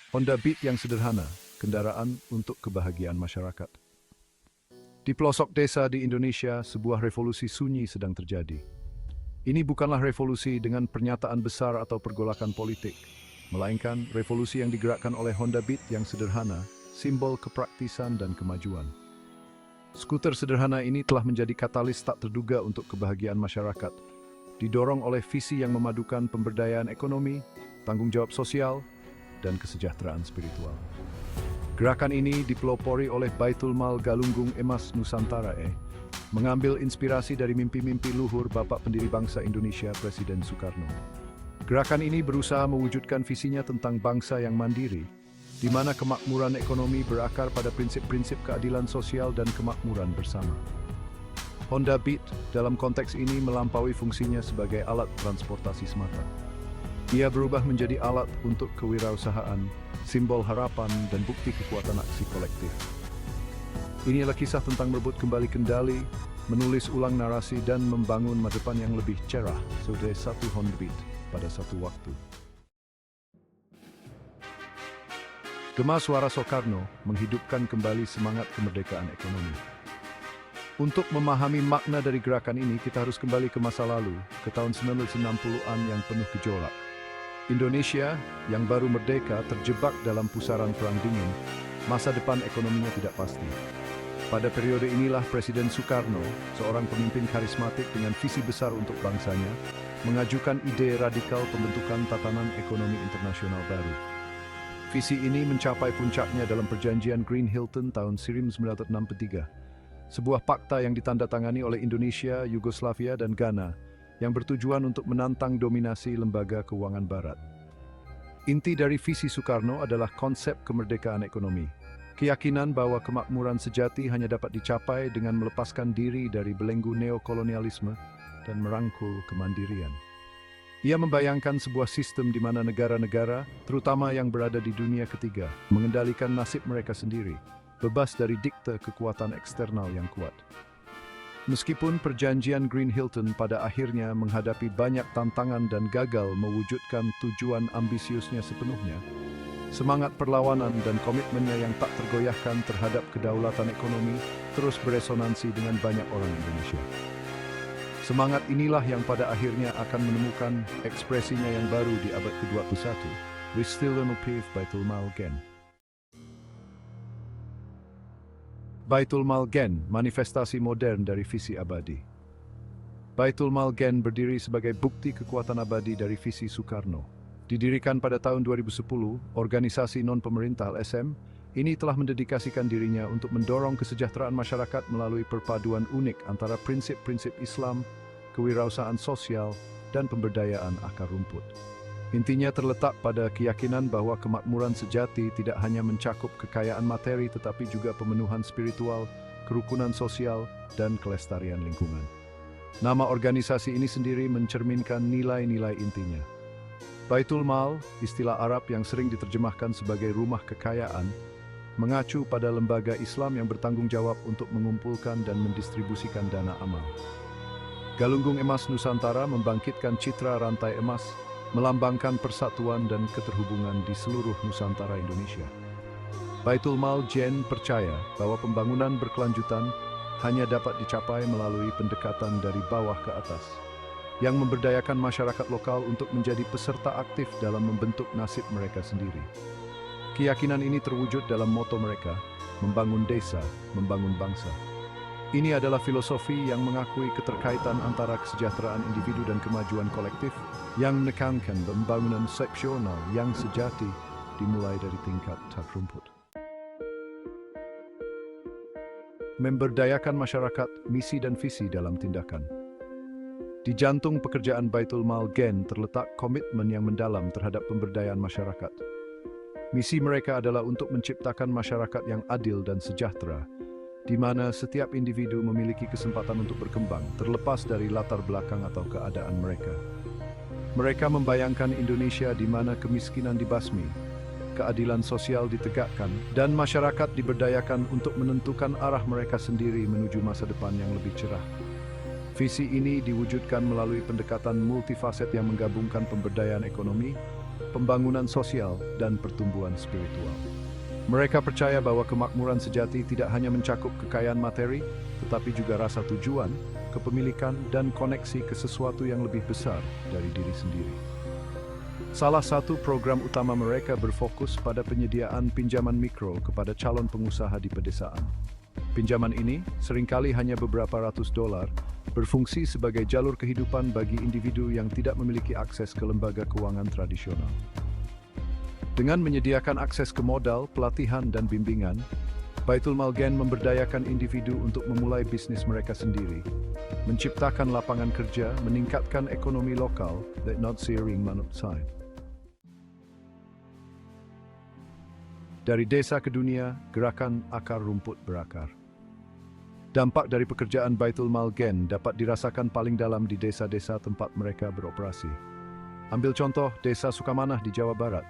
Honda Beat yang sederhana, kendaraan untuk kebahagiaan masyarakat. Di pelosok desa di Indonesia, sebuah revolusi sunyi sedang terjadi. Ini bukanlah revolusi dengan pernyataan besar atau pergolakan politik, melainkan revolusi yang digerakkan oleh Honda Beat yang sederhana, simbol kepraktisan dan kemajuan. Skuter sederhana ini telah menjadi katalis tak terduga untuk kebahagiaan masyarakat, didorong oleh visi yang memadukan pemberdayaan ekonomi, tanggung jawab sosial, dan kesejahteraan spiritual. Gerakan ini dipelopori oleh Baitul Mal Galunggung Emas Nusantara mengambil inspirasi dari mimpi-mimpi luhur Bapak Pendiri Bangsa Indonesia Presiden Soekarno. Gerakan ini berusaha mewujudkan visinya tentang bangsa yang mandiri, di mana kemakmuran ekonomi berakar pada prinsip-prinsip keadilan sosial dan kemakmuran bersama. Honda Beat dalam konteks ini melampaui fungsinya sebagai alat transportasi semata. Ia berubah menjadi alat untuk kewirausahaan, simbol harapan, dan bukti kekuatan aksi kolektif. Inilah kisah tentang merebut kembali kendali, menulis ulang narasi, dan membangun masa depan yang lebih cerah sebagai satu Honda Beat pada satu waktu. Gema suara Soekarno menghidupkan kembali semangat kemerdekaan ekonomi. Untuk memahami makna dari gerakan ini, kita harus kembali ke masa lalu, ke tahun 1960-an yang penuh gejolak. Indonesia yang baru merdeka terjebak dalam pusaran perang dingin, masa depan ekonominya tidak pasti. Pada periode inilah Presiden Soekarno, seorang pemimpin karismatik dengan visi besar untuk bangsanya, mengajukan ide radikal pembentukan tatanan ekonomi internasional baru. Visi ini mencapai puncaknya dalam perjanjian Green Hilton tahun 1963, sebuah fakta yang ditandatangani oleh Indonesia, Yugoslavia, dan Ghana, yang bertujuan untuk menantang dominasi lembaga keuangan Barat. Inti dari visi Soekarno adalah konsep kemerdekaan ekonomi, keyakinan bahwa kemakmuran sejati hanya dapat dicapai dengan melepaskan diri dari belenggu neokolonialisme dan merangkul kemandirian. Ia membayangkan sebuah sistem di mana negara-negara, terutama yang berada di dunia ketiga, mengendalikan nasib mereka sendiri, bebas dari dikte kekuatan eksternal yang kuat. Meskipun perjanjian Green Hilton pada akhirnya menghadapi banyak tantangan dan gagal mewujudkan tujuan ambisiusnya sepenuhnya, semangat perlawanan dan komitmennya yang tak tergoyahkan terhadap kedaulatan ekonomi terus beresonansi dengan banyak orang Indonesia. Semangat inilah yang pada akhirnya akan menemukan ekspresinya yang baru di abad ke-21, with still Pave Baitul Mal Gen. Baitul Mal Gen, manifestasi modern dari visi abadi. Baitul Mal Gen berdiri sebagai bukti kekuatan abadi dari visi Soekarno. Didirikan pada tahun 2010, organisasi non-pemerintah LSM ini telah mendedikasikan dirinya untuk mendorong kesejahteraan masyarakat melalui perpaduan unik antara prinsip-prinsip Islam, kewirausahaan sosial, dan pemberdayaan akar rumput. Intinya terletak pada keyakinan bahwa kemakmuran sejati tidak hanya mencakup kekayaan materi tetapi juga pemenuhan spiritual, kerukunan sosial, dan kelestarian lingkungan. Nama organisasi ini sendiri mencerminkan nilai-nilai intinya. Baitul Mal, istilah Arab yang sering diterjemahkan sebagai rumah kekayaan, mengacu pada lembaga Islam yang bertanggung jawab untuk mengumpulkan dan mendistribusikan dana amal. Galunggung Emas Nusantara membangkitkan citra rantai emas, melambangkan persatuan dan keterhubungan di seluruh Nusantara Indonesia. Baitul Mal Gen percaya bahwa pembangunan berkelanjutan hanya dapat dicapai melalui pendekatan dari bawah ke atas, yang memberdayakan masyarakat lokal untuk menjadi peserta aktif dalam membentuk nasib mereka sendiri. Keyakinan ini terwujud dalam moto mereka, membangun desa, membangun bangsa. Ini adalah filosofi yang mengakui keterkaitan antara kesejahteraan individu dan kemajuan kolektif yang menekankan pembangunan seksional yang sejati dimulai dari tingkat akar rumput. Memberdayakan masyarakat, misi dan visi dalam tindakan. Di jantung pekerjaan Baitul Mal Gen terletak komitmen yang mendalam terhadap pemberdayaan masyarakat. Misi mereka adalah untuk menciptakan masyarakat yang adil dan sejahtera, di mana setiap individu memiliki kesempatan untuk berkembang, terlepas dari latar belakang atau keadaan mereka. Mereka membayangkan Indonesia di mana kemiskinan dibasmi, keadilan sosial ditegakkan, dan masyarakat diberdayakan untuk menentukan arah mereka sendiri menuju masa depan yang lebih cerah. Visi ini diwujudkan melalui pendekatan multifaset yang menggabungkan pemberdayaan ekonomi, pembangunan sosial, dan pertumbuhan spiritual. Mereka percaya bahwa kemakmuran sejati tidak hanya mencakup kekayaan materi, tetapi juga rasa tujuan, kepemilikan, dan koneksi ke sesuatu yang lebih besar dari diri sendiri. Salah satu program utama mereka berfokus pada penyediaan pinjaman mikro kepada calon pengusaha di pedesaan. Pinjaman ini, seringkali hanya beberapa ratus dolar, berfungsi sebagai jalur kehidupan bagi individu yang tidak memiliki akses ke lembaga keuangan tradisional. Dengan menyediakan akses ke modal, pelatihan, dan bimbingan, Baitul Mal Gen memberdayakan individu untuk memulai bisnis mereka sendiri, menciptakan lapangan kerja, meningkatkan ekonomi lokal, dan not sharing manupsai. Dari desa ke dunia, gerakan akar rumput berakar. Dampak dari pekerjaan Baitul Mal Gen dapat dirasakan paling dalam di desa-desa tempat mereka beroperasi. Ambil contoh Desa Sukamanah di Jawa Barat.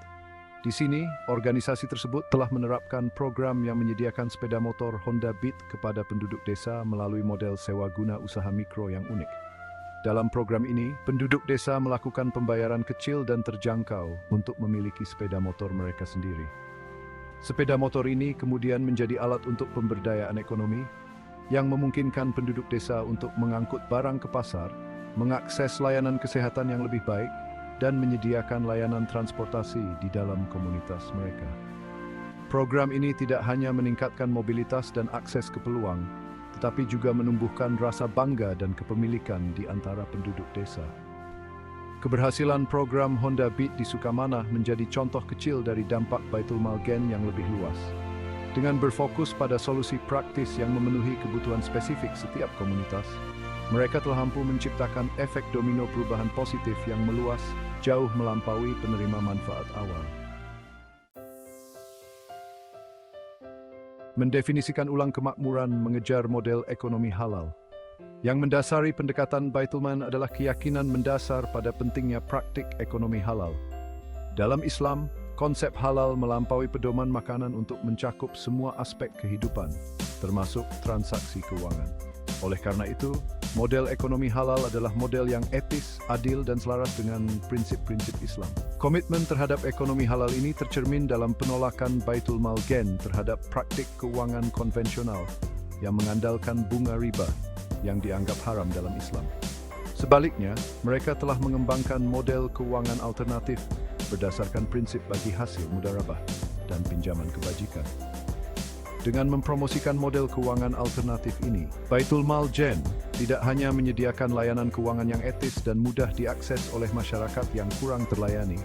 Di sini, organisasi tersebut telah menerapkan program yang menyediakan sepeda motor Honda Beat kepada penduduk desa melalui model sewa guna usaha mikro yang unik. Dalam program ini, penduduk desa melakukan pembayaran kecil dan terjangkau untuk memiliki sepeda motor mereka sendiri. Sepeda motor ini kemudian menjadi alat untuk pemberdayaan ekonomi yang memungkinkan penduduk desa untuk mengangkut barang ke pasar, mengakses layanan kesehatan yang lebih baik, dan menyediakan layanan transportasi di dalam komunitas mereka. Program ini tidak hanya meningkatkan mobilitas dan akses ke peluang, tetapi juga menumbuhkan rasa bangga dan kepemilikan di antara penduduk desa. Keberhasilan program Honda Beat di Sukamanah menjadi contoh kecil dari dampak Baitul Mal Gen yang lebih luas. Dengan berfokus pada solusi praktis yang memenuhi kebutuhan spesifik setiap komunitas, mereka telah mampu menciptakan efek domino perubahan positif yang meluas, jauh melampaui penerima manfaat awal. Mendefinisikan ulang kemakmuran mengejar model ekonomi halal. Yang mendasari pendekatan Baitul Mal adalah keyakinan mendasar pada pentingnya praktik ekonomi halal. Dalam Islam, konsep halal melampaui pedoman makanan untuk mencakup semua aspek kehidupan, termasuk transaksi keuangan. Oleh karena itu, model ekonomi halal adalah model yang etis, adil, dan selaras dengan prinsip-prinsip Islam. Komitmen terhadap ekonomi halal ini tercermin dalam penolakan Baitul Mal Gen terhadap praktik keuangan konvensional yang mengandalkan bunga riba yang dianggap haram dalam Islam. Sebaliknya, mereka telah mengembangkan model keuangan alternatif berdasarkan prinsip bagi hasil mudarabah dan pinjaman kebajikan. Dengan mempromosikan model keuangan alternatif ini, Baitul Mal Gen tidak hanya menyediakan layanan keuangan yang etis dan mudah diakses oleh masyarakat yang kurang terlayani,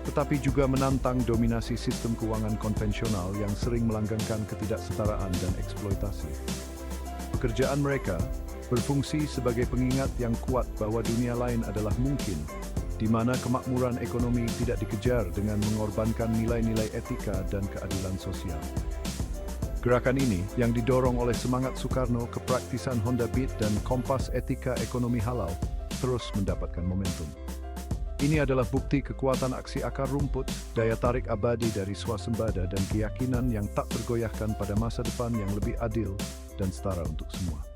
tetapi juga menantang dominasi sistem keuangan konvensional yang sering melanggengkan ketidaksetaraan dan eksploitasi. Pekerjaan mereka berfungsi sebagai pengingat yang kuat bahwa dunia lain adalah mungkin, di mana kemakmuran ekonomi tidak dikejar dengan mengorbankan nilai-nilai etika dan keadilan sosial. Gerakan ini, yang didorong oleh semangat Soekarno, kepraktisan Honda Beat, dan kompas etika ekonomi halal, terus mendapatkan momentum. Ini adalah bukti kekuatan aksi akar rumput, daya tarik abadi dari swasembada, dan keyakinan yang tak tergoyahkan pada masa depan yang lebih adil dan setara untuk semua.